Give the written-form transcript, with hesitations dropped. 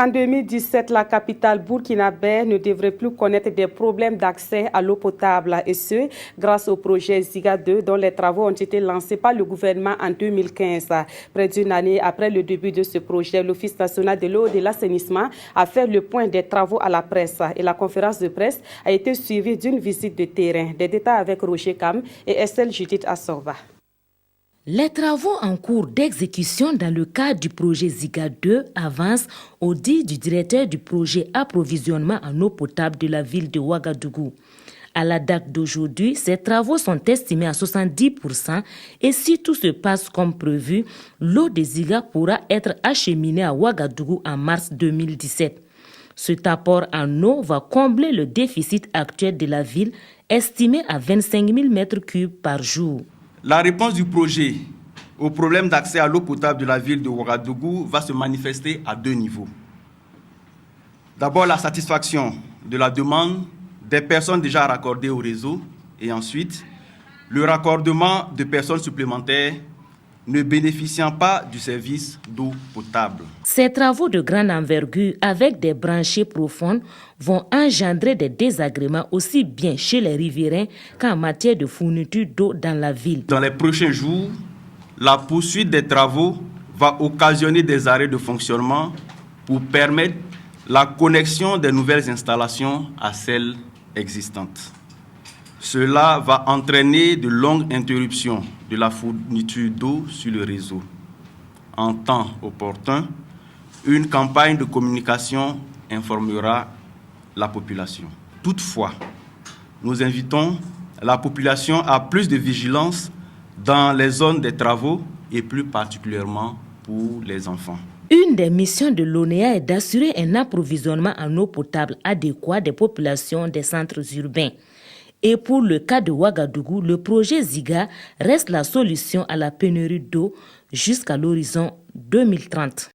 En 2017, la capitale burkinabé ne devrait plus connaître des problèmes d'accès à l'eau potable, et ce, grâce au projet Ziga 2 dont les travaux ont été lancés par le gouvernement en 2015. Près d'une année après le début de ce projet, l'Office national de l'eau et de l'assainissement a fait le point des travaux à la presse et la conférence de presse a été suivie d'une visite de terrain. Des détails avec Roger Kam et Estelle Judith Assorba. Les travaux en cours d'exécution dans le cadre du projet Ziga 2 avancent au dit du directeur du projet approvisionnement en eau potable de la ville de Ouagadougou. À la date d'aujourd'hui, ces travaux sont estimés à 70% et si tout se passe comme prévu, l'eau de Ziga pourra être acheminée à Ouagadougou en mars 2017. Cet apport en eau va combler le déficit actuel de la ville, estimé à 25 000 m3 par jour. La réponse du projet au problème d'accès à l'eau potable de la ville de Ouagadougou va se manifester à deux niveaux. D'abord, la satisfaction de la demande des personnes déjà raccordées au réseau et ensuite, le raccordement de personnes supplémentaires ne bénéficiant pas du service d'eau potable. Ces travaux de grande envergure avec des branchées profondes vont engendrer des désagréments aussi bien chez les riverains qu'en matière de fourniture d'eau dans la ville. Dans les prochains jours, la poursuite des travaux va occasionner des arrêts de fonctionnement pour permettre la connexion des nouvelles installations à celles existantes. Cela va entraîner de longues interruptions de la fourniture d'eau sur le réseau. En temps opportun, une campagne de communication informera la population. Toutefois, nous invitons la population à plus de vigilance dans les zones des travaux et plus particulièrement pour les enfants. Une des missions de l'ONEA est d'assurer un approvisionnement en eau potable adéquat des populations des centres urbains. Et pour le cas de Ouagadougou, le projet Ziga reste la solution à la pénurie d'eau jusqu'à l'horizon 2030.